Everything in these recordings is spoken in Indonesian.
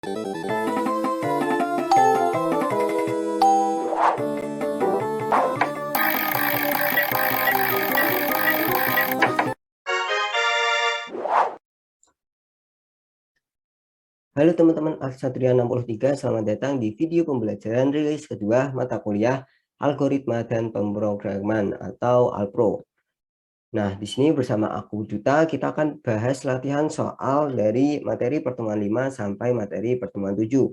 Halo teman-teman Aksatria 63, selamat datang di video pembelajaran rilis kedua mata kuliah Algoritma dan Pemrograman atau Alpro. Nah, di sini bersama aku Duta, kita akan bahas latihan soal dari materi pertemuan 5 sampai materi pertemuan 7.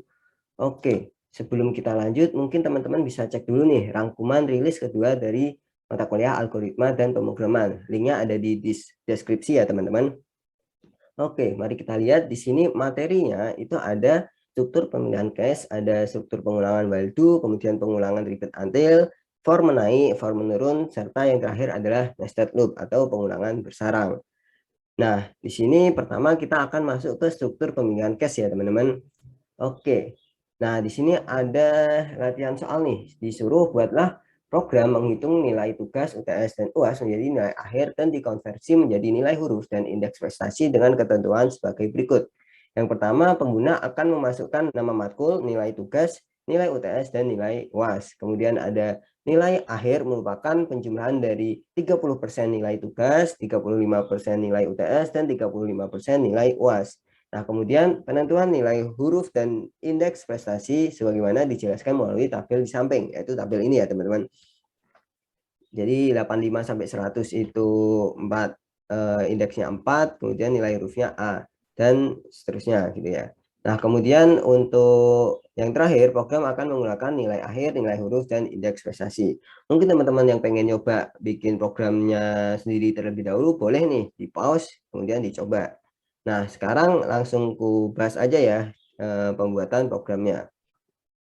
Oke, sebelum kita lanjut, mungkin teman-teman bisa cek dulu nih rangkuman rilis kedua dari mata kuliah Algoritma dan Pemrograman. Linknya ada di deskripsi ya teman-teman. Oke, mari kita lihat di sini materinya itu ada struktur pemilihan case, ada struktur pengulangan while do, kemudian pengulangan repeat until, for menaik, for menurun, serta yang terakhir adalah nested loop atau pengulangan bersarang. Nah, di sini pertama kita akan masuk ke struktur pemilihan case ya teman-teman. Oke. Nah, di sini ada latihan soal nih. Disuruh buatlah program menghitung nilai tugas UTS dan UAS menjadi nilai akhir dan dikonversi menjadi nilai huruf dan indeks prestasi dengan ketentuan sebagai berikut. Yang pertama, pengguna akan memasukkan nama matkul, nilai tugas, nilai UTS, dan nilai UAS. Kemudian ada nilai akhir merupakan penjumlahan dari 30% nilai tugas, 35% nilai UTS, dan 35% nilai UAS. Nah, kemudian penentuan nilai huruf dan indeks prestasi sebagaimana dijelaskan melalui tabel di samping, yaitu tabel ini ya teman-teman. Jadi 85 sampai 100 itu 4, indeksnya 4, kemudian nilai hurufnya A, dan seterusnya gitu ya. Nah, kemudian untuk yang terakhir, program akan menggunakan nilai akhir, nilai huruf, dan indeks prestasi. Mungkin teman-teman yang pengen nyoba bikin programnya sendiri terlebih dahulu, boleh nih di pause, kemudian dicoba. Nah, sekarang langsung ku bahas aja ya pembuatan programnya.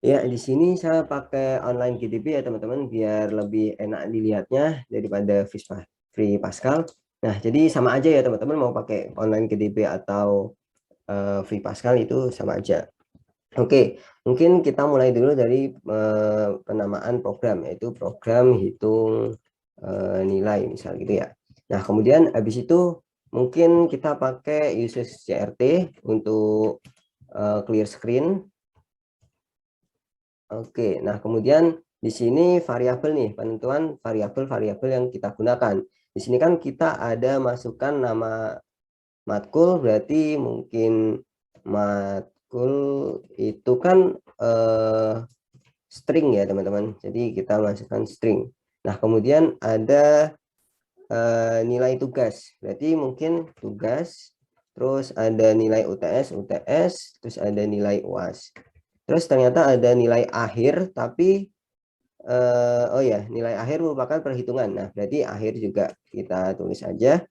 Ya, di sini saya pakai online GDB ya teman-teman, biar lebih enak dilihatnya daripada Free Pascal. Nah, jadi sama aja ya teman-teman, mau pakai online GDB atau Free Pascal itu sama aja. Oke, mungkin kita mulai dulu dari penamaan program, yaitu program hitung nilai misal gitu ya. Nah, kemudian habis itu mungkin kita pakai uses CRT untuk clear screen. Oke, nah kemudian di sini variabel nih, penentuan variabel-variabel yang kita gunakan. Di sini kan kita ada masukkan nama matkul, berarti mungkin matkul itu kan string ya teman-teman. Jadi kita masukkan string. Nah, kemudian ada nilai tugas. Berarti mungkin tugas, terus ada nilai UTS, terus ada nilai UAS. Terus ternyata ada nilai akhir, tapi oh ya, nilai akhir merupakan perhitungan. Nah, berarti akhir juga kita tulis aja.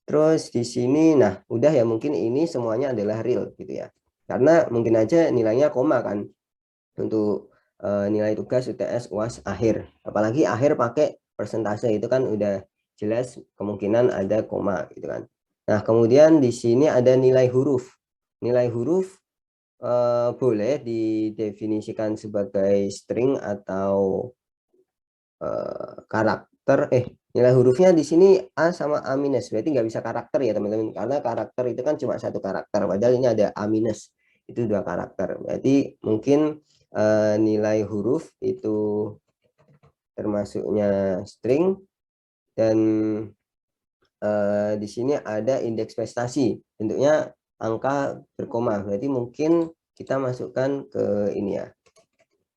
Terus di sini, nah udah ya, mungkin ini semuanya adalah real gitu ya. Karena mungkin aja nilainya koma kan untuk nilai tugas UTS UAS akhir. Apalagi akhir pakai persentase itu kan udah jelas kemungkinan ada koma gitu kan. Nah, kemudian di sini ada nilai huruf. Nilai huruf boleh didefinisikan sebagai string atau karakter. Nilai hurufnya di sini A sama A minus, berarti nggak bisa karakter ya teman-teman, karena karakter itu kan cuma satu karakter, padahal ini ada A minus, itu 2 karakter. Berarti mungkin nilai huruf itu termasuknya string, dan di sini ada indeks prestasi, bentuknya angka berkoma, berarti mungkin kita masukkan ke ini ya,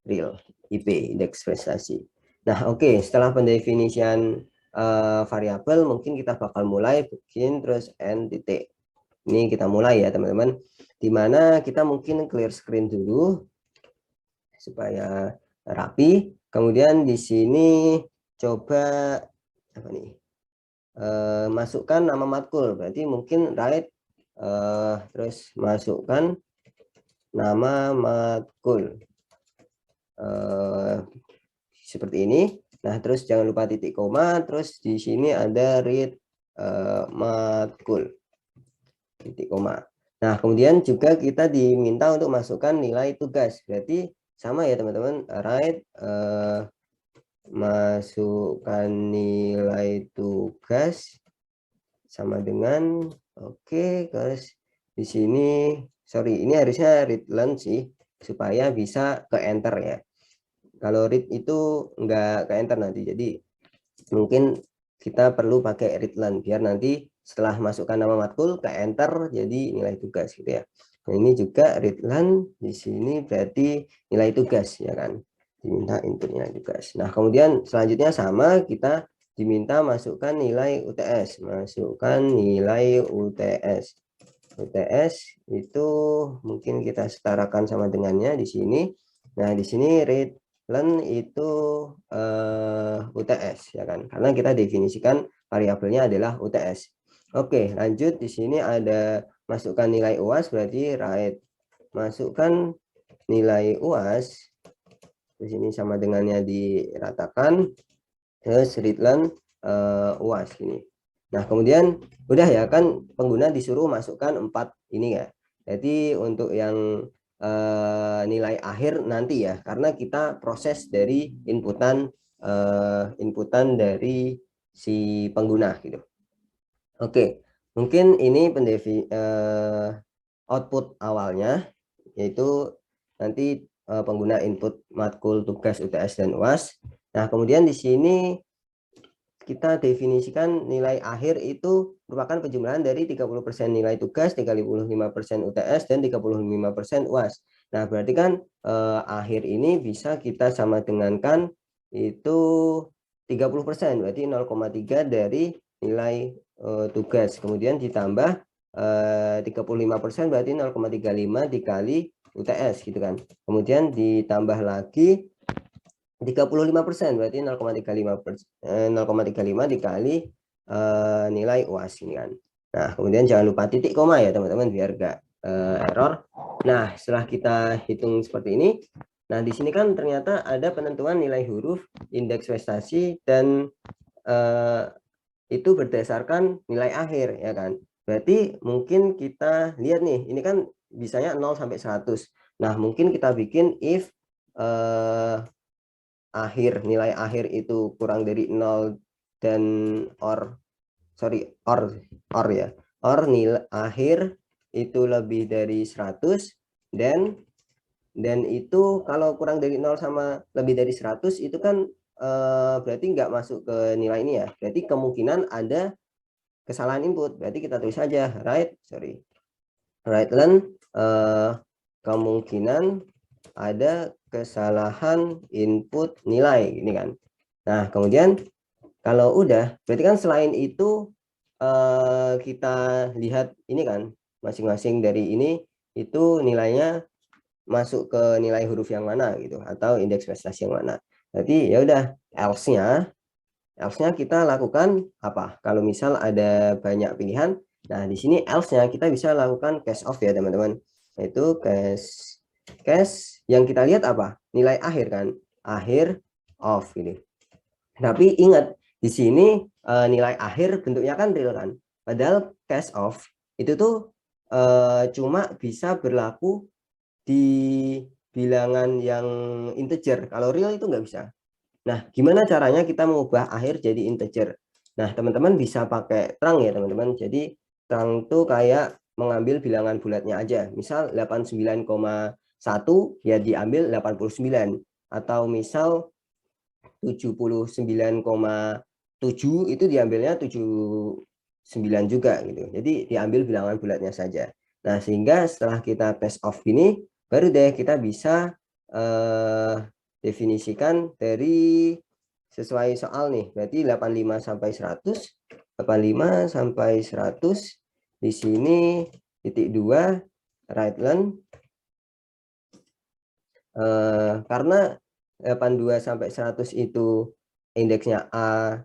real IP, indeks prestasi. Nah, oke, setelah pendefinisian variabel, mungkin kita bakal mulai bikin terus n titik. Ini kita mulai ya teman-teman, dimana kita mungkin clear screen dulu supaya rapi. Kemudian di sini coba apa nih, masukkan nama matkul, berarti mungkin write terus masukkan nama matkul seperti ini. Nah, terus jangan lupa titik koma, terus di sini ada read matkul titik koma. Nah, kemudian juga kita diminta untuk masukkan nilai tugas, berarti sama ya teman-teman, write masukkan nilai tugas sama dengan oke, terus di sini sorry, ini harusnya read learn sih, supaya bisa ke enter ya. Kalau read itu nggak ke enter nanti, jadi mungkin kita perlu pakai read learn biar nanti setelah masukkan nama matkul ke enter jadi nilai tugas gitu ya. Nah, ini juga read learn di sini berarti nilai tugas ya kan, diminta input nilai tugas. Nah, kemudian selanjutnya sama, kita diminta masukkan nilai UTS, masukkan nilai UTS. UTS itu mungkin kita setarakan sama dengannya di sini. Nah, di sini read learn itu UTS ya kan, karena kita definisikan variabelnya adalah UTS. Oke, lanjut. Di sini ada masukkan nilai UAS, berarti write masukkan nilai UAS. Di sini sama dengannya diratakan, terus read learn UAS ini. Nah, kemudian udah ya kan, pengguna disuruh masukkan 4 ini ya. Jadi untuk yang nilai akhir nanti ya, karena kita proses dari inputan dari si pengguna gitu. Oke, mungkin ini output awalnya, yaitu nanti pengguna input matkul, tugas, UTS, dan UAS. Nah, kemudian di sini kita definisikan nilai akhir itu merupakan penjumlahan dari 30% nilai tugas, 35% UTS, dan 35% UAS. Nah, berarti kan akhir ini bisa kita sama dengankan itu 30%, berarti 0,3 dari nilai tugas. Kemudian ditambah 35%, berarti 0,35 dikali UTS gitu kan. Kemudian ditambah lagi 35%, berarti 0,35 dikali nilai UAS ini kan. Nah, kemudian jangan lupa titik koma ya teman-teman, biar enggak error. Nah, setelah kita hitung seperti ini, nah di sini kan ternyata ada penentuan nilai huruf, indeks prestasi, dan itu berdasarkan nilai akhir ya kan. Berarti mungkin kita lihat nih, ini kan bisanya 0 sampai 100. Nah, mungkin kita bikin if nilai akhir itu kurang dari 0 dan or ya, nilai akhir itu lebih dari 100, dan itu kalau kurang dari 0 sama lebih dari 100 itu kan berarti nggak masuk ke nilai ini ya, berarti kemungkinan ada kesalahan input. Berarti kita tulis saja write learn kemungkinan ada kesalahan input nilai ini kan. Nah, kemudian kalau udah, berarti kan selain itu kita lihat ini kan, masing-masing dari ini itu nilainya masuk ke nilai huruf yang mana gitu, atau indeks prestasi yang mana. Jadi ya udah, else-nya kita lakukan apa? Kalau misal ada banyak pilihan, nah di sini else-nya kita bisa lakukan case of ya teman-teman. Itu case yang kita lihat apa? Nilai akhir kan, akhir of ini. Tapi ingat, di sini nilai akhir bentuknya kan real kan. Padahal case of itu tuh cuma bisa berlaku di bilangan yang integer. Kalau real itu nggak bisa. Nah, gimana caranya kita mengubah akhir jadi integer? Nah, teman-teman bisa pakai terang ya teman-teman. Jadi terang tuh kayak mengambil bilangan bulatnya aja. Misal 89,1 ya diambil 89. Atau misal 79,7 itu diambilnya 79 juga gitu. Jadi diambil bilangan bulatnya saja. Nah, sehingga setelah kita test off ini, baru deh kita bisa definisikan dari sesuai soal nih. Berarti 85 sampai 100, 85 sampai 100 di sini titik 2 write learn karena 82 sampai 100 itu indeksnya A,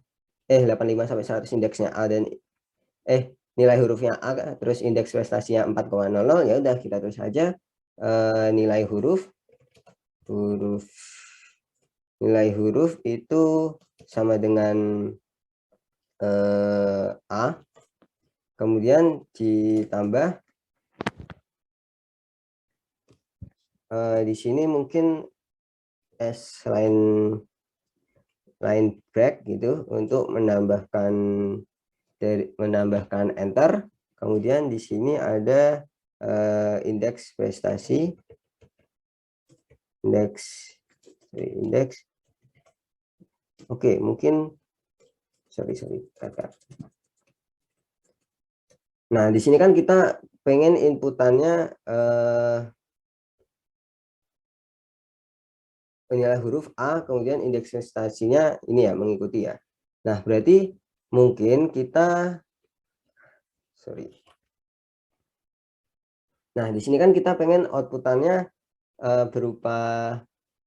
85 sampai 100 indeksnya A, dan nilai hurufnya A, terus indeks prestasinya 4,00, ya udah kita tulis saja nilai huruf itu sama dengan A, kemudian ditambah di sini mungkin line break gitu untuk menambahkan enter. Kemudian di sini ada indeks prestasi, indeks. Oke, mungkin sorry kata. Nah, di sini kan kita pengen inputannya nilai huruf A, kemudian indeks prestasinya ini ya, mengikuti ya. Nah, berarti mungkin kita Nah, di sini kan kita pengen outputannya berupa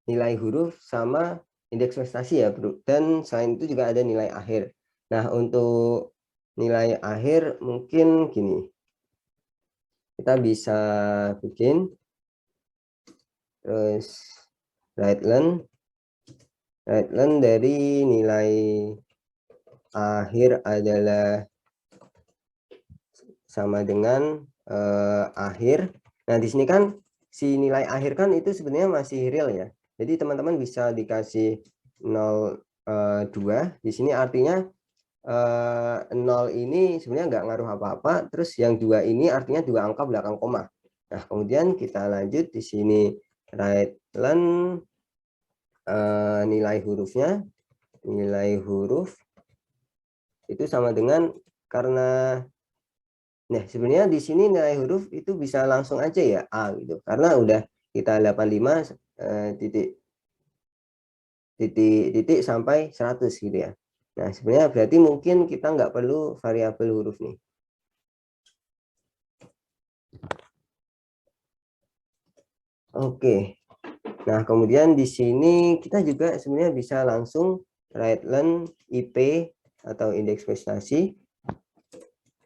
nilai huruf sama indeks prestasi ya, Bro. Dan selain itu juga ada nilai akhir. Nah, untuk nilai akhir mungkin gini. Kita bisa bikin terus write learn dari nilai akhir adalah sama dengan akhir. Nah, di sini kan si nilai akhir kan itu sebenarnya masih real ya. Jadi teman-teman bisa dikasih 0,2 di sini artinya 0 ini sebenarnya nggak ngaruh apa-apa. Terus yang 2 ini artinya 2 angka belakang koma. Nah, kemudian kita lanjut di sini write learn nilai hurufnya, nilai huruf itu sama dengan karena nah sebenarnya di sini nilai huruf itu bisa langsung aja ya A gitu, karena udah kita 85 titik sampai 100 gitu ya. Nah sebenarnya berarti mungkin kita nggak perlu variabel huruf nih. Oke. Nah, kemudian di sini kita juga sebenarnya bisa langsung write learn IP atau indeks prestasi.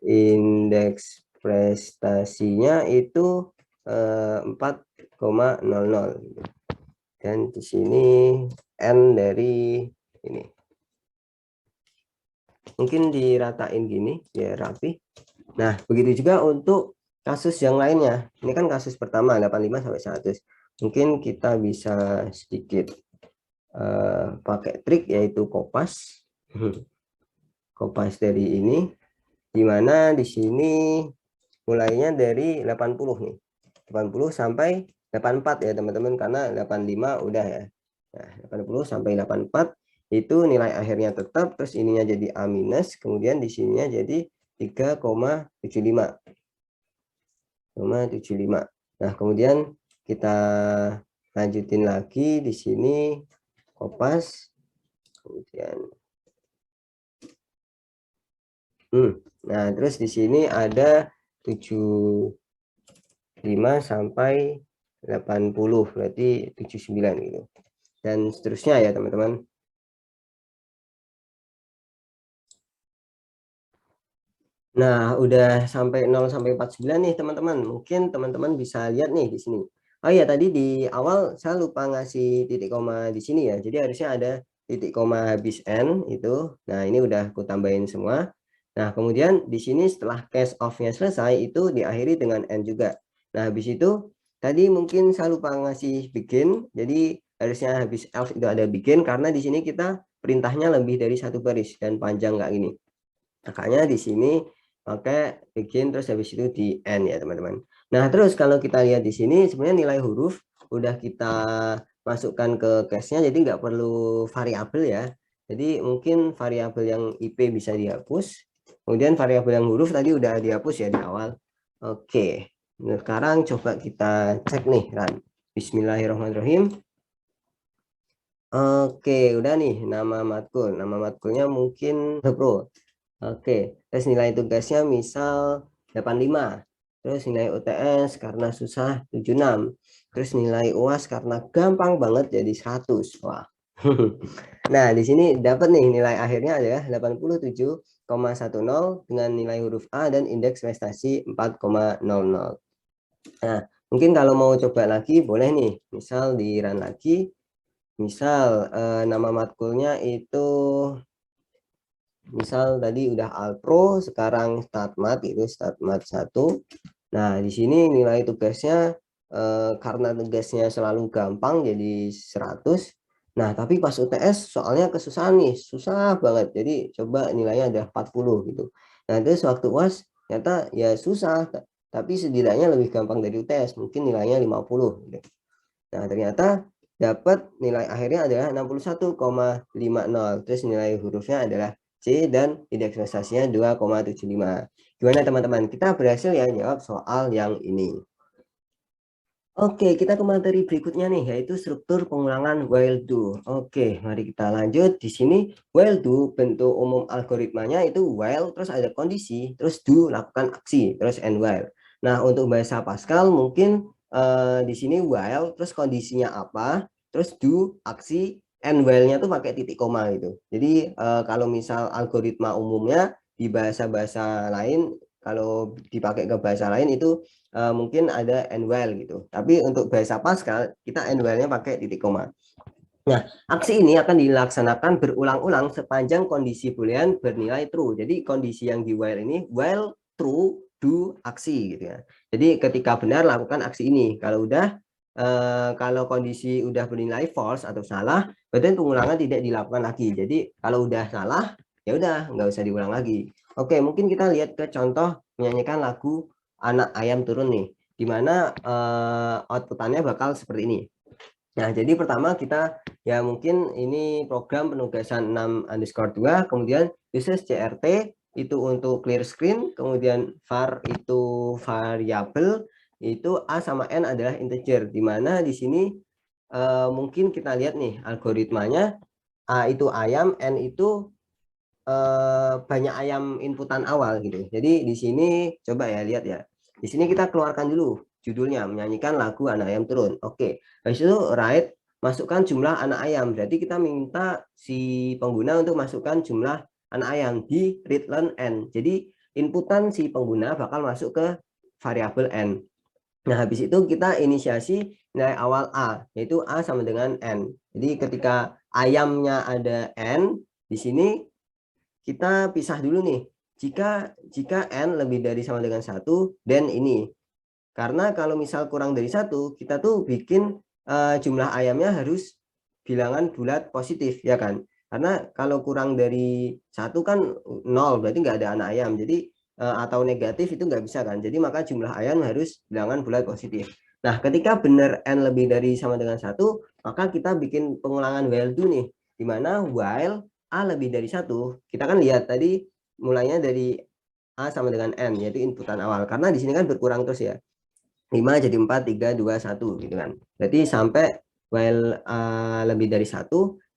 Indeks prestasinya itu 4,00 dan di sini N dari ini. Mungkin diratain gini ya rapi. Nah, begitu juga untuk kasus yang lainnya. Ini kan kasus pertama 85 sampai 100. Mungkin kita bisa sedikit pakai trik yaitu kopas. Kopas dari ini, dimana di sini mulainya dari 80 nih. 80 sampai 84 ya teman-teman, karena 85 udah ya. Nah, 80 sampai 84 itu nilai akhirnya tetap, terus ininya jadi A minus, kemudian di sininya jadi 3,75. Nah, kemudian kita lanjutin lagi di sini kopas, kemudian nah terus di sini ada 75 sampai 80, berarti 79 gitu. Dan seterusnya ya teman-teman. Nah, udah sampai 0 sampai 49 nih teman-teman. Mungkin teman-teman bisa lihat nih di sini. Oh iya, tadi di awal saya lupa ngasih titik koma di sini ya. Jadi harusnya ada titik koma habis N itu. Nah, ini udah aku tambahin semua. Nah, kemudian di sini setelah case off-nya selesai itu diakhiri dengan N juga. Nah, habis itu tadi mungkin saya lupa ngasih begin. Jadi harusnya habis else itu ada begin, karena di sini kita perintahnya lebih dari satu baris dan panjang nggak gini. Makanya di sini pakai begin terus habis itu di end ya teman-teman. Nah, terus kalau kita lihat di sini sebenarnya nilai huruf udah kita masukkan ke case-nya, jadi nggak perlu variabel ya. Jadi mungkin variabel yang IP bisa dihapus. Kemudian variabel yang huruf tadi udah dihapus ya di awal. Oke. Nah, sekarang coba kita cek nih, Ran. Bismillahirrahmanirrahim. Oke, udah nih nama matkul. Nama matkulnya mungkin Pro. Oke, terus nilai tugasnya misal 85. Terus nilai UTS karena susah 76. Terus nilai UAS karena gampang banget jadi 100. Wah. Nah, di sini dapat nih nilai akhirnya adalah 87,10 dengan nilai huruf A dan indeks prestasi 4,00. Nah, mungkin kalau mau coba lagi boleh nih. Misal di run lagi. Misal nama matkulnya itu misal tadi udah Alpro, sekarang StatMat itu StatMat 1. Nah, di sini nilai tugasnya karena tugasnya selalu gampang jadi 100. Nah, tapi pas UTS soalnya kesusahan nih, susah banget. Jadi coba nilainya ada 40 gitu. Nah, terus waktu UAS ternyata ya susah. tapi setidaknya lebih gampang dari UTS, mungkin nilainya 50 gitu. Nah, ternyata dapat nilai akhirnya adalah 61,50. Terus nilai hurufnya adalah C dan indeks prestasinya 2,75. Gimana teman-teman? Kita berhasil ya jawab soal yang ini. Oke, kita ke materi berikutnya nih, yaitu struktur pengulangan while do. Oke, mari kita lanjut. Di sini while do bentuk umum algoritmanya itu while, terus ada kondisi, terus do lakukan aksi, terus and while. Nah, untuk bahasa Pascal mungkin di sini while, terus kondisinya apa, terus do aksi, and while-nya tuh pakai titik koma gitu. Jadi kalau misal algoritma umumnya di bahasa-bahasa lain, kalau dipakai ke bahasa lain itu mungkin ada and while gitu. Tapi untuk bahasa Pascal kita and while-nya pakai titik koma. Nah, aksi ini akan dilaksanakan berulang-ulang sepanjang kondisi boolean bernilai true. Jadi kondisi yang di while ini while true do aksi gitu ya. Jadi ketika benar lakukan aksi ini. Kalau kondisi udah bernilai false atau salah, berarti pengulangan tidak dilakukan lagi. Jadi kalau udah salah ya udah nggak usah diulang lagi. Oke, mungkin kita lihat ke contoh menyanyikan lagu Anak Ayam Turun nih, dimana outputannya bakal seperti ini. Nah, jadi pertama kita ya mungkin ini program penugasan 6_2, kemudian uses CRT itu untuk clear screen, kemudian var itu variabel, itu A sama N adalah integer, dimana di sini mungkin kita lihat nih algoritmanya, A itu ayam, N itu banyak ayam inputan awal gitu. Jadi di sini coba ya lihat ya. Di sini kita keluarkan dulu judulnya menyanyikan lagu Anak Ayam Turun. Oke. Habis itu write masukkan jumlah anak ayam. Berarti kita minta si pengguna untuk masukkan jumlah anak ayam di read learn n. Jadi inputan si pengguna bakal masuk ke variabel n. Nah, habis itu kita inisiasi nilai awal A, yaitu A sama dengan N. Jadi ketika ayamnya ada N, di sini kita pisah dulu nih. Jika n lebih dari sama dengan 1, dan ini. Karena kalau misal kurang dari 1, kita tuh bikin jumlah ayamnya harus bilangan bulat positif, ya kan? Karena kalau kurang dari 1 kan 0, berarti nggak ada anak ayam. Jadi atau negatif itu nggak bisa kan? Jadi maka jumlah ayam harus bilangan bulat positif. Nah, ketika benar n lebih dari sama dengan 1, maka kita bikin pengulangan while do nih, dimana while A lebih dari 1, kita kan lihat tadi mulainya dari A sama dengan N, yaitu inputan awal. Karena di sini kan berkurang terus ya. 5 jadi 4, 3, 2, 1 gitu kan. Berarti sampai while A lebih dari 1,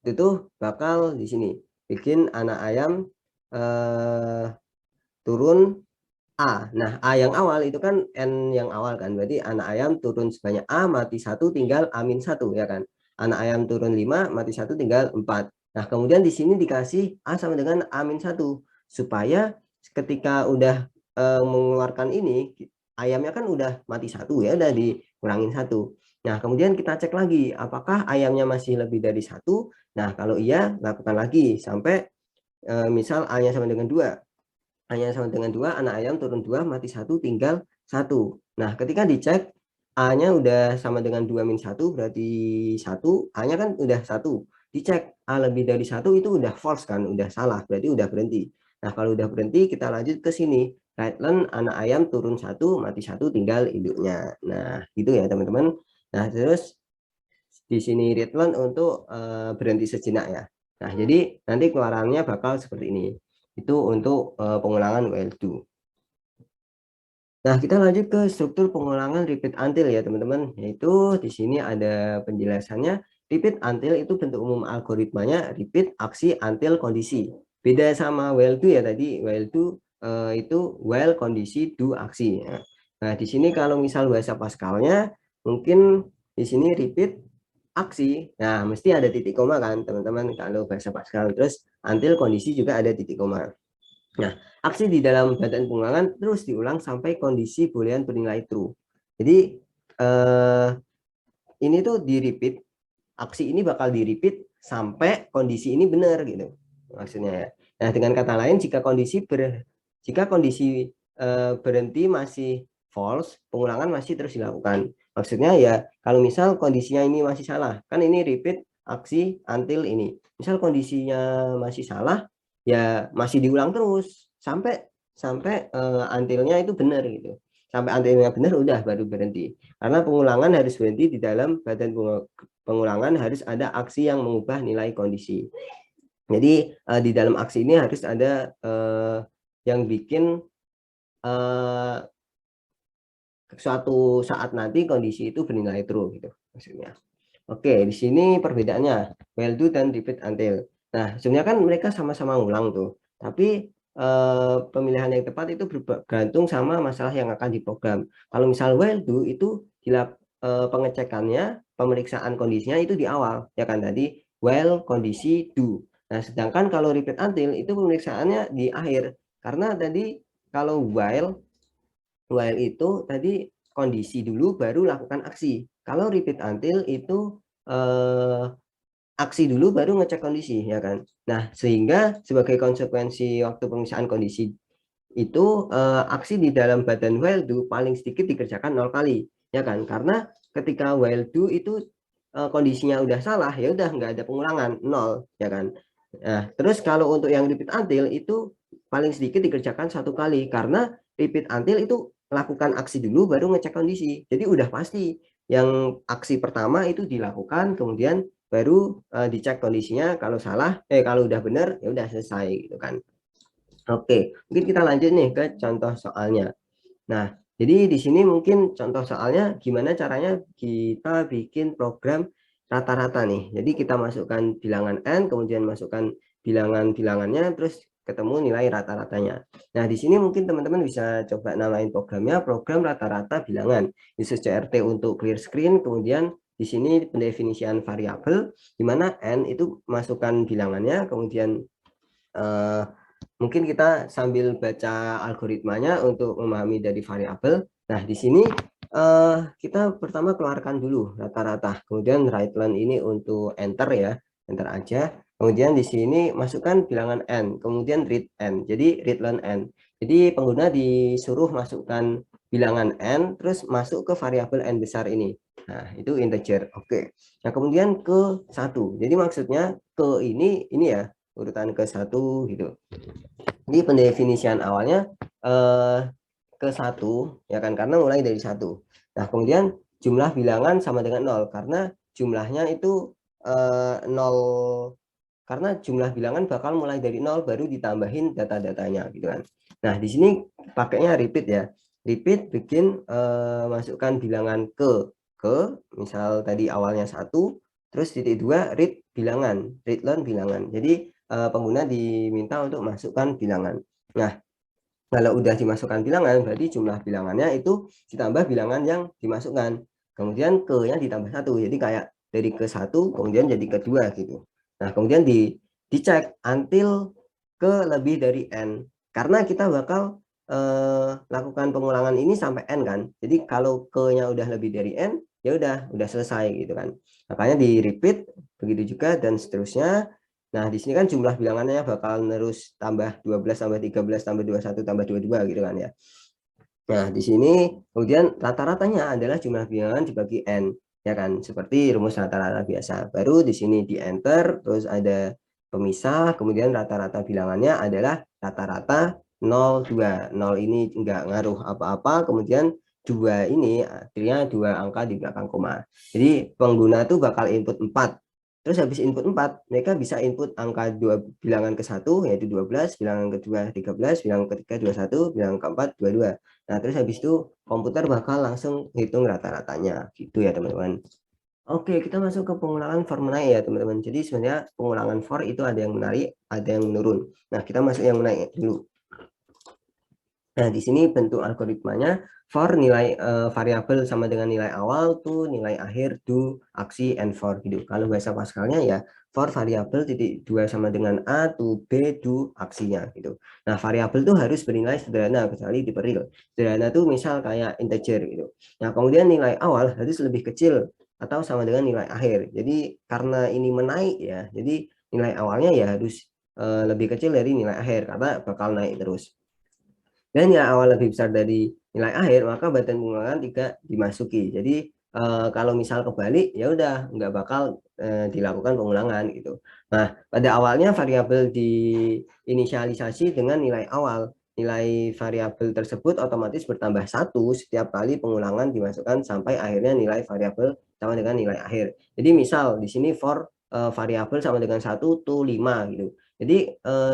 itu tuh bakal di sini bikin anak ayam turun A. Nah, A yang awal itu kan N yang awal kan. Berarti anak ayam turun sebanyak A, mati 1, tinggal A-1 ya kan. Anak ayam turun 5, mati 1, tinggal 4. Nah, kemudian di sini dikasih A sama dengan A-1. Supaya ketika udah mengeluarkan ini, ayamnya kan udah mati 1 ya, udah dikurangin 1. Nah, kemudian kita cek lagi, apakah ayamnya masih lebih dari 1? Nah, kalau iya, lakukan lagi sampai misal A-nya sama dengan 2. A-nya sama dengan 2, anak ayam turun 2, mati 1, tinggal 1. Nah, ketika dicek A-nya udah sama dengan 2-1, berarti 1, A-nya kan udah 1. Dicek A lebih dari 1 itu udah false kan, udah salah, berarti udah berhenti. Nah, kalau udah berhenti kita lanjut ke sini. Write learn anak ayam turun 1, mati 1, tinggal induknya. Nah, gitu ya teman-teman. Nah, terus di sini read learn untuk berhenti sejenak ya. Nah, jadi nanti keluarannya bakal seperti ini. Itu untuk pengulangan while do. Nah, kita lanjut ke struktur pengulangan repeat until ya, teman-teman. Yaitu di sini ada penjelasannya. Repeat until itu bentuk umum algoritmanya repeat aksi until kondisi. Beda sama while do ya tadi. While do itu while kondisi do aksi. Ya. Nah, di sini kalau misal bahasa Pascalnya mungkin di sini repeat aksi. Nah, mesti ada titik koma kan, teman-teman, kalau bahasa Pascal. Terus until kondisi juga ada titik koma. Nah, aksi di dalam badan pengulangan terus diulang sampai kondisi boolean bernilai true. Jadi ini tuh di repeat, aksi ini bakal di repeat sampai kondisi ini benar gitu maksudnya ya. Nah, dengan kata lain jika kondisi berhenti masih false, pengulangan masih terus dilakukan. Maksudnya ya kalau misal kondisinya ini masih salah, kan ini repeat aksi until ini. Misal kondisinya masih salah, ya masih diulang terus sampai untilnya itu benar gitu. sampai untilnya benar udah baru berhenti. Karena pengulangan harus berhenti di dalam badan pengulangan harus ada aksi yang mengubah nilai kondisi. Jadi di dalam aksi ini harus ada yang bikin suatu saat nanti kondisi itu bernilai true gitu maksudnya. Oke, di sini perbedaannya while do dan repeat until. Nah, sebenarnya kan mereka sama-sama ngulang tuh, tapi pemilihan yang tepat itu bergantung sama masalah yang akan diprogram. Kalau misal while do itu pengecekannya, pemeriksaan kondisinya itu di awal, ya kan tadi while kondisi do. Nah, sedangkan kalau repeat until itu pemeriksaannya di akhir, karena tadi kalau while itu tadi kondisi dulu baru lakukan aksi. Kalau repeat until itu aksi dulu baru ngecek kondisi, ya kan. Nah, sehingga sebagai konsekuensi waktu pemeriksaan kondisi itu aksi di dalam badan while do paling sedikit dikerjakan 0 kali, ya kan. Karena ketika while do itu kondisinya udah salah, ya udah nggak ada pengulangan 0, ya kan. Nah, terus kalau untuk yang repeat until itu paling sedikit dikerjakan 1 kali, karena repeat until itu lakukan aksi dulu baru ngecek kondisi. Jadi udah pasti yang aksi pertama itu dilakukan, kemudian baru dicek kondisinya, kalau salah kalau udah benar ya udah selesai gitu kan. Oke, mungkin kita lanjut nih ke contoh soalnya. Nah, jadi di sini mungkin contoh soalnya gimana caranya kita bikin program rata-rata nih. Jadi kita masukkan bilangan n, kemudian masukkan bilangan-bilangannya, terus ketemu nilai rata-ratanya. Nah, di sini mungkin teman-teman bisa coba namain programnya program rata-rata bilangan. Khusus CRT untuk clear screen, kemudian di sini pendefinisian variabel, di mana n itu masukkan bilangannya, kemudian mungkin kita sambil baca algoritmanya untuk memahami dari variabel. Nah, di sini kita pertama keluarkan dulu rata-rata, kemudian write len ini untuk enter ya, enter aja. Kemudian di sini masukkan bilangan n, kemudian read n. Jadi read len n. Jadi pengguna disuruh masukkan bilangan n, terus masuk ke variabel n besar ini. Nah, itu integer. Oke. Nah, kemudian ke 1. Jadi maksudnya ke ini ya, urutan ke 1 gitu. Jadi pendefinisian awalnya ke 1, ya kan, karena mulai dari 1. Nah, kemudian jumlah bilangan sama dengan 0 karena jumlahnya itu 0, karena jumlah bilangan bakal mulai dari 0 baru ditambahin data-datanya gitu kan. Nah, di sini pakainya repeat ya. Repeat bikin masukkan bilangan ke misal tadi awalnya 1, terus titik 2 read bilangan, read len bilangan. Jadi pengguna diminta untuk masukkan bilangan. Nah, kalau udah dimasukkan bilangan, berarti jumlah bilangannya itu ditambah bilangan yang dimasukkan. Kemudian ke-nya ditambah 1. Jadi kayak dari ke 1 kemudian jadi ke 2 gitu. Nah, kemudian dicek until ke lebih dari n. Karena kita bakal lakukan pengulangan ini sampai n kan. Jadi kalau ke-nya udah lebih dari n, ya udah selesai gitu kan. Makanya di repeat begitu juga dan seterusnya. Nah, di sini kan jumlah bilangannya bakal terus tambah 12 tambah 13 tambah 21 tambah 22 gitu kan ya. Nah, di sini kemudian rata-ratanya adalah jumlah bilangan dibagi n, ya kan, seperti rumus rata-rata biasa. Baru di sini di enter, terus ada pemisah, kemudian rata-rata bilangannya adalah rata-rata 0, 2. 0 ini enggak ngaruh apa-apa, kemudian 2 ini artinya 2 angka di belakang koma. Jadi pengguna tuh bakal input 4. Terus habis input 4, mereka bisa input angka 2 bilangan ke 1 yaitu 12, bilangan kedua 13, bilangan ketiga 21, bilangan keempat 22. Nah, terus habis itu komputer bakal langsung hitung rata-ratanya gitu ya, teman-teman. Oke, kita masuk ke pengulangan for menaik ya, teman-teman. Jadi sebenarnya pengulangan for itu ada yang menarik, ada yang menurun. Nah, kita masuk yang menaik dulu. Nah, di sini bentuk algoritmanya for nilai variabel sama dengan nilai awal tuh nilai akhir do aksi and for gitu. Kalau bahasa Pascalnya ya for variabel titik 2 sama dengan a to b do aksinya gitu. Nah, variabel tuh harus bernilai sederhana kecuali di real. Sederhana tuh misal kayak integer gitu. Nah, kemudian nilai awal harus lebih kecil atau sama dengan nilai akhir. Jadi karena ini menaik ya, jadi nilai awalnya ya harus lebih kecil dari nilai akhir karena bakal naik terus. Dan nilai awal lebih besar dari nilai akhir, maka badan pengulangan tidak dimasuki. Jadi kalau misal kebalik, ya udah nggak bakal dilakukan pengulangan gitu. Nah, pada awalnya variabel diinisialisasi dengan nilai awal. nilai variabel tersebut otomatis bertambah 1 setiap kali pengulangan dimasukkan sampai akhirnya nilai variabel sama dengan nilai akhir. Jadi misal di sini for variabel sama dengan 1 to 5 gitu. Jadi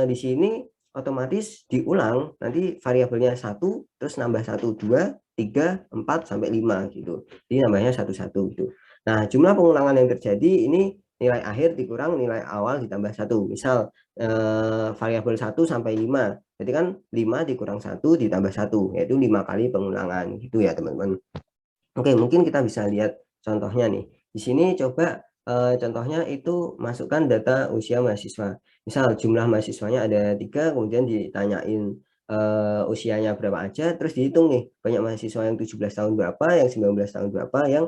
di sini otomatis diulang nanti variabelnya 1 terus nambah 1, 2, 3, 4 sampai 5 gitu. Jadi nambahnya 1 gitu. Nah, jumlah pengulangan yang terjadi ini nilai akhir dikurang nilai awal ditambah 1. Misal variabel 1 sampai 5. Jadi kan 5 dikurang 1 ditambah 1, yaitu 5 kali pengulangan gitu ya, teman-teman. Oke, mungkin kita bisa lihat contohnya nih. Di sini coba contohnya itu masukkan data usia mahasiswa. Misal jumlah mahasiswanya ada 3, kemudian ditanyain usianya berapa aja, terus dihitung nih, banyak mahasiswa yang 17 tahun berapa, yang 19 tahun berapa, yang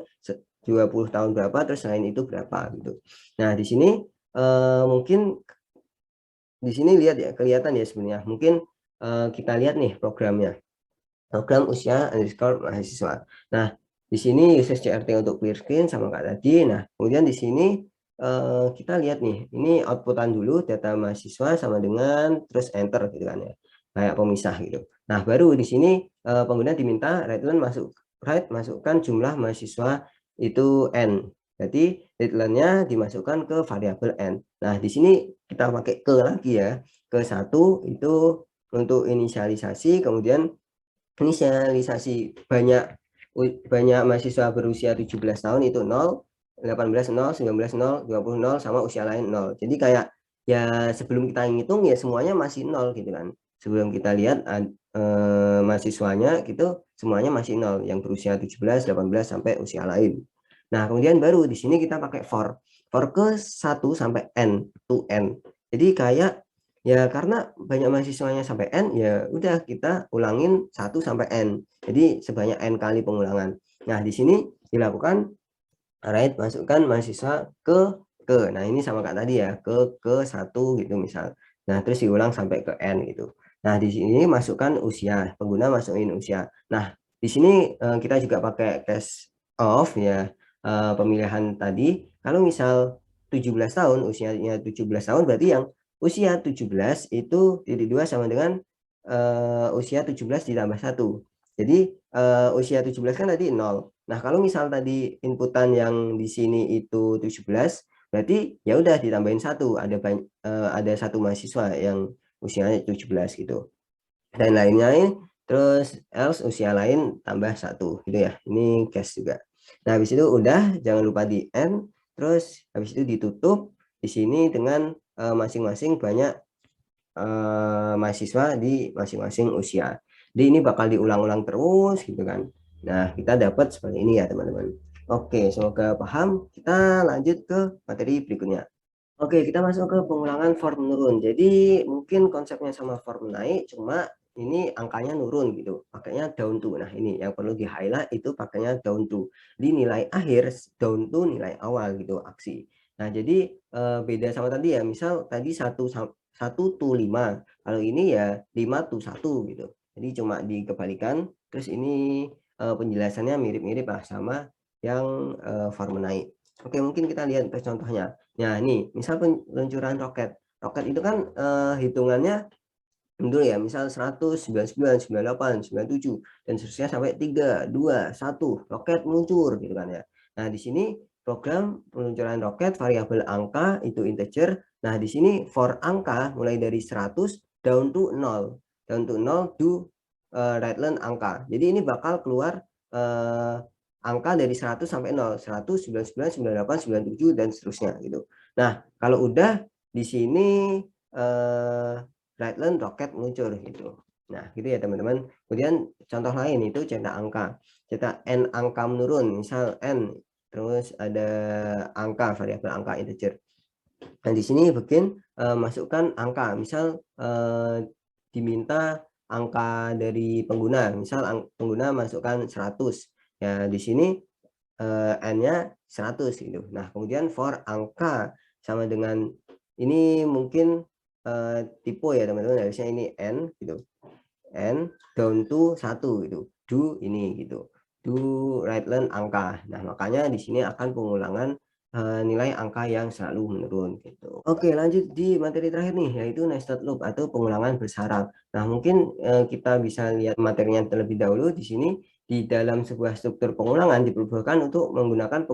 20 tahun berapa, terus selain itu berapa gitu. Nah, di sini mungkin di sini lihat ya, kelihatan ya sebenarnya. Mungkin kita lihat nih programnya. Program usia underscore mahasiswa. Nah, di sini uses CRT untuk clear screen sama kayak tadi. Nah, kemudian di sini kita lihat nih, ini outputan dulu data mahasiswa sama dengan terus enter gitu kan ya, kayak pemisah gitu. Nah, baru di sini pengguna diminta masukkan jumlah mahasiswa itu n. Jadi readline-nya dimasukkan ke variabel n. Nah, di sini kita pakai ke lagi ya, ke satu itu untuk inisialisasi, kemudian inisialisasi banyak mahasiswa berusia 17 tahun itu 0, 18 0, 19 0, 20 0 sama usia lain 0. Jadi kayak ya sebelum kita ngitung ya semuanya masih 0 gitu kan. Sebelum kita lihat mahasiswanya gitu semuanya masih 0 yang berusia 17, 18 sampai usia lain. Nah, kemudian baru di sini kita pakai for ke 1 sampai n to n. Jadi kayak ya karena banyak mahasiswanya sampai N, ya udah kita ulangin 1 sampai N. Jadi sebanyak N kali pengulangan. Nah, di sini dilakukan masukkan mahasiswa ke. Nah, ini sama kayak tadi ya, ke 1 gitu misal. Nah, terus diulang sampai ke N gitu. Nah, di sini masukkan usia, pengguna masukin usia. Nah, di sini kita juga pakai case of ya, pemilihan tadi. Kalau misal 17 tahun, usianya 17 tahun berarti yang usia 17 itu titik 2 sama dengan usia 17 ditambah 1. Jadi usia 17 kan tadi 0. Nah, kalau misal tadi inputan yang di sini itu 17, berarti ya udah ditambahin 1, ada 1 mahasiswa yang usianya 17 gitu. Dan lainnya terus else usia lain tambah 1 gitu ya. Ini case juga. Nah, habis itu udah jangan lupa di end, terus habis itu ditutup di sini dengan masing-masing banyak mahasiswa di masing-masing usia. Jadi ini bakal diulang-ulang terus gitu kan. Nah, kita dapat seperti ini ya teman-teman. Oke, semoga paham. Kita lanjut ke materi berikutnya. Oke, kita masuk ke pengulangan form menurun. Jadi mungkin konsepnya sama form naik, cuma ini angkanya nurun gitu. Pakainya down to. Nah, ini yang perlu di-highlight itu pakainya down to. Di nilai akhir down to nilai awal gitu aksi. Nah, jadi beda sama tadi ya. Misal tadi 1 to 5. Kalau ini ya 5 to 1 gitu. Jadi cuma dikebalikan. Terus ini penjelasannya mirip-mirip lah sama yang form naik. Oke, mungkin kita lihat contohnya. Nah, ini misal peluncuran roket. Roket itu kan hitungannya dulu ya, misal 100, 99, 98, 97 dan seterusnya sampai 3, 2, 1 roket meluncur gitu kan ya. Nah, di sini program peluncuran roket variabel angka itu integer. Nah, di sini for angka mulai dari 100 down to 0. Down to 0 do readline angka. Jadi ini bakal keluar angka dari 100 sampai 0, 100, 99, 98, 97 dan seterusnya gitu. Nah, kalau udah di sini readline roket meluncur gitu. Nah, gitu ya teman-teman. Kemudian contoh lain itu cetak angka. Cetak n angka menurun, misal n terus ada angka variabel angka integer. Nah, di sini bikin masukkan angka, misal diminta angka dari pengguna, misal pengguna masukkan 100. Ya, di sini n-nya 100 gitu. Nah, kemudian for angka sama dengan ini mungkin tipe ya teman-teman, harusnya ini n gitu. N down to 1 gitu. Do ini gitu. Do readline angka. Nah, makanya di sini akan pengulangan nilai angka yang selalu menurun gitu. Oke, lanjut di materi terakhir nih, yaitu nested loop atau pengulangan bersarang. Nah, mungkin kita bisa lihat materinya terlebih dahulu. Di sini di dalam sebuah struktur pengulangan diperbolehkan untuk menggunakan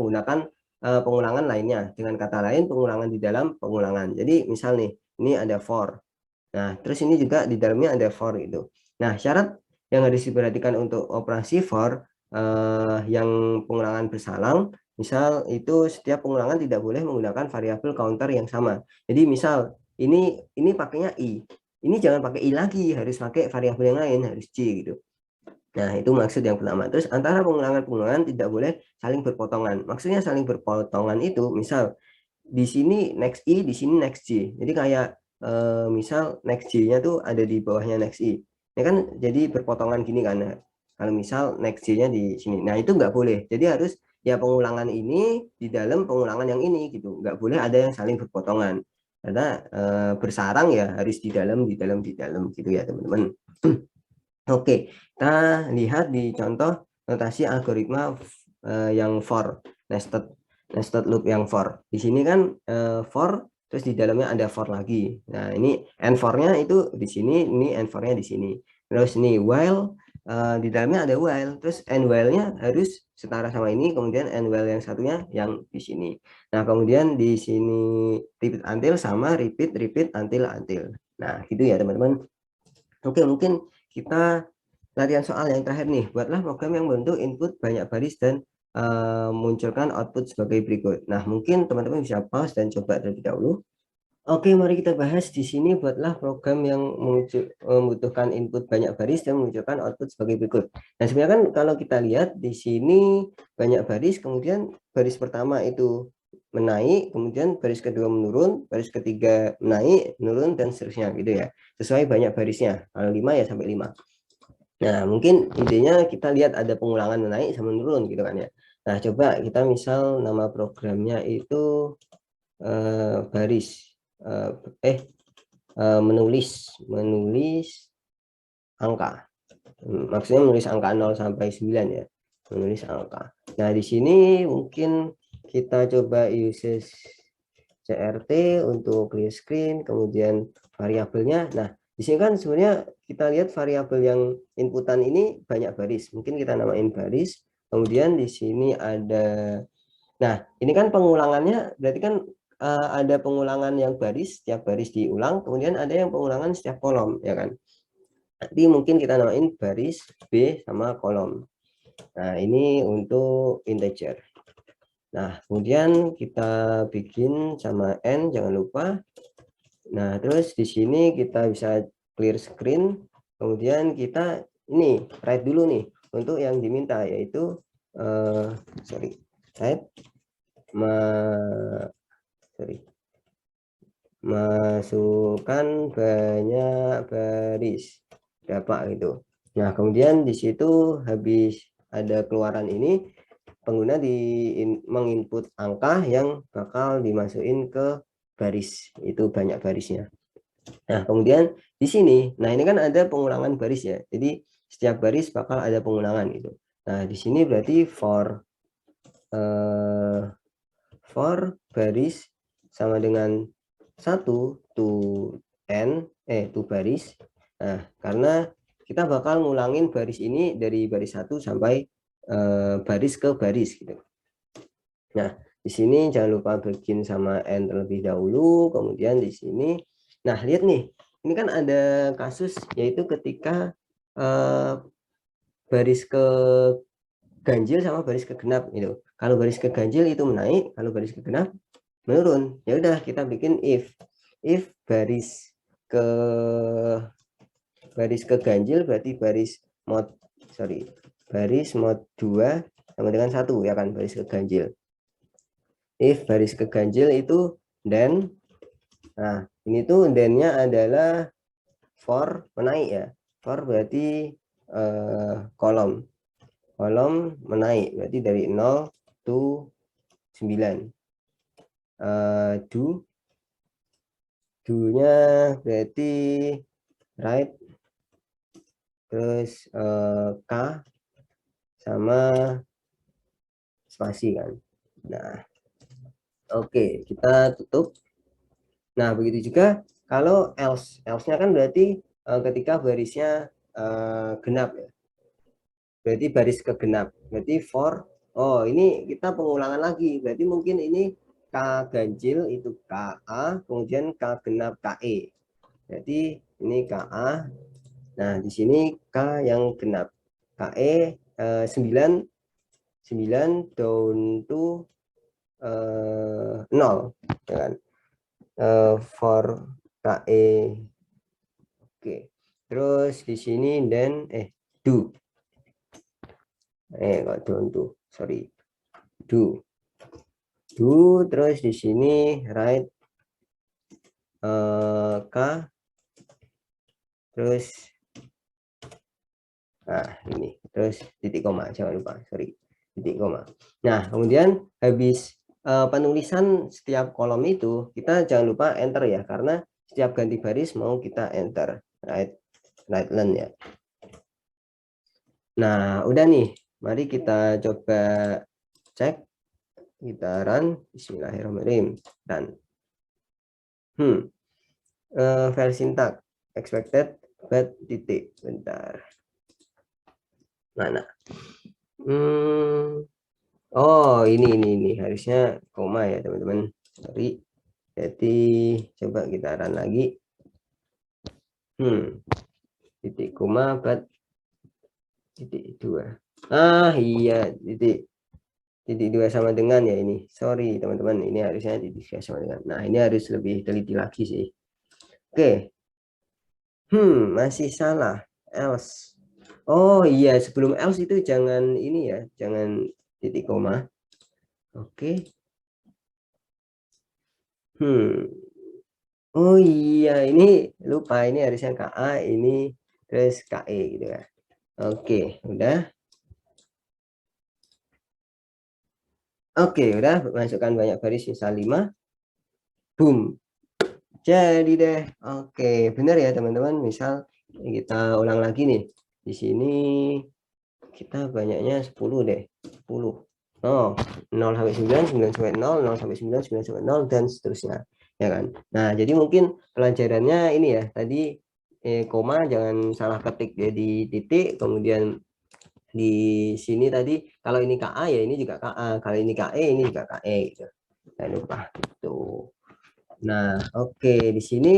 pengulangan lainnya. Dengan kata lain, pengulangan di dalam pengulangan. Jadi misal nih, ini ada for. Nah, terus ini juga di dalamnya ada for itu. Nah, syarat yang harus diperhatikan untuk operasi for yang pengulangan bersalang, misal itu setiap pengulangan tidak boleh menggunakan variabel counter yang sama. Jadi misal ini pakainya i, ini jangan pakai i lagi, harus pakai variabel yang lain, harus j gitu. Nah, itu maksud yang pertama. Terus antara pengulangan-pengulangan tidak boleh saling berpotongan. Maksudnya saling berpotongan itu misal di sini next i, di sini next j. Jadi kayak misal next j-nya tuh ada di bawahnya next i. Ini kan jadi berpotongan gini kan. Nah, kalau misal next j-nya di sini. Nah, itu nggak boleh. Jadi harus ya pengulangan ini di dalam pengulangan yang ini gitu. Nggak boleh ada yang saling berpotongan. Karena bersarang ya harus di dalam gitu ya, teman-teman. Oke, kita lihat di contoh notasi algoritma yang for nested loop yang for. Di sini kan for, terus di dalamnya ada for lagi. Nah, ini and for-nya itu di sini, ini and for-nya di sini. Terus ini while, di dalamnya ada while, terus and while-nya harus setara sama ini, kemudian and while yang satunya yang di sini. Nah, kemudian di sini repeat until sama repeat until. Nah, gitu ya, teman-teman. Oke, mungkin kita latihan soal yang terakhir nih. Buatlah program yang membentuk input banyak baris dan munculkan output sebagai berikut. Nah, mungkin teman-teman bisa pause dan coba terlebih dahulu. Oke, mari kita bahas di sini. Buatlah program yang membutuhkan input banyak baris dan menunjukkan output sebagai berikut. Nah, sebenarnya kan kalau kita lihat di sini banyak baris, kemudian baris pertama itu menaik, kemudian baris kedua menurun, baris ketiga menaik, menurun, dan seterusnya gitu ya. Sesuai banyak barisnya. Kalau 5 ya sampai 5. Nah, mungkin idenya kita lihat ada pengulangan menaik sama menurun gitu kan ya. Nah, coba kita misal nama programnya itu baris menulis angka. Maksudnya menulis angka 0 sampai 9 ya. Menulis angka. Nah, di sini mungkin kita coba uses CRT untuk clear screen, kemudian variabelnya. Nah, di sini kan sebenarnya kita lihat variabel yang inputan ini banyak baris. Mungkin kita namain baris. Kemudian di sini ada, nah ini kan pengulangannya berarti kan ada pengulangan yang baris, setiap baris diulang. Kemudian ada yang pengulangan setiap kolom, ya kan. Nanti mungkin kita namain baris B sama kolom. Nah, ini untuk integer. Nah, kemudian kita bikin sama N, jangan lupa. Nah, terus di sini kita bisa clear screen. Kemudian kita ini write dulu nih untuk yang diminta, yaitu write masukkan banyak baris berapa gitu. Nah, kemudian di situ habis ada keluaran ini, pengguna menginput angka yang bakal dimasukin ke baris, itu banyak barisnya. Nah, kemudian di sini, nah ini kan ada pengulangan baris ya. Jadi setiap baris bakal ada pengulangan itu. Nah, di sini berarti for baris sama dengan 1 to n to baris. Nah, karena kita bakal ngulangin baris ini dari baris 1 sampai baris ke baris gitu. Nah, di sini jangan lupa bikin sama n terlebih dahulu, kemudian di sini. Nah, lihat nih. Ini kan ada kasus yaitu ketika baris ke ganjil sama baris ke genap gitu. Kalau baris ke ganjil itu menaik, kalau baris ke genap menurun. Ya udah kita bikin if ke baris ke ganjil berarti baris mod 2 sama dengan 1 ya kan, baris ke ganjil. If baris ke ganjil itu then, nah ini tuh then-nya adalah for menaik ya. For berarti kolom menaik berarti dari 0 to 9. Do-nya berarti right, terus K sama spasi kan. Nah, Oke, kita tutup. Nah, begitu juga kalau else. Else-nya kan berarti ketika barisnya genap ya. Berarti baris ke genap. Berarti for, oh ini kita pengulangan lagi. Berarti mungkin ini K ganjil itu KA, kemudian K genap KE. Berarti ini KA. Nah, di sini K yang genap. KE 9 down to 0 ya kan. For KE. Oke. Terus di sini dan do. Kok down to, sorry. Do. Terus di sini write K, terus nah ini terus titik koma, jangan lupa, sorry, titik koma. Nah, kemudian habis penulisan setiap kolom itu kita jangan lupa enter ya, karena setiap ganti baris mau kita enter, right line ya. Nah, udah nih, mari kita coba cek, kita run. Bismillahirrahmanirrahim. Dan file syntax expected but titik, bentar, mana? Oh, ini harusnya koma ya teman-teman, sorry. Jadi coba kita run lagi. Titik koma but titik 2. Iya, titik 2 sama dengan ya ini. Sorry teman-teman, ini harusnya titik 2 sama dengan. Nah, ini harus lebih teliti lagi sih. Oke. Masih salah. Else. Oh iya, sebelum else itu jangan ini ya, jangan titik koma. Oke. Oh iya, ini lupa, ini harusnya KA, ini terus KE gitu ya. Oke, udah. Oke, udah masukkan banyak baris, misal 5. Boom. Jadi deh. Oke, benar ya teman-teman. Misal kita ulang lagi nih. Di sini kita banyaknya 10 deh. 10. Oh, 0 sampai 9, 9 sampai 0, 0 sampai 9, 9 sampai 0 dan seterusnya. Ya kan? Nah, jadi mungkin pelajarannya ini ya. Tadi koma jangan salah ketik jadi titik, kemudian di sini tadi kalau ini KA ya ini juga KA, kalau ini KE ini juga KE gitu. Jangan lupa gitu. Nah, oke, di sini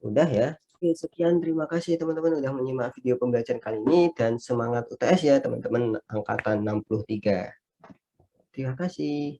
udah ya. Oke, sekian, terima kasih teman-teman udah menyimak video pembelajaran kali ini, dan semangat UTS ya teman-teman angkatan 63. Terima kasih.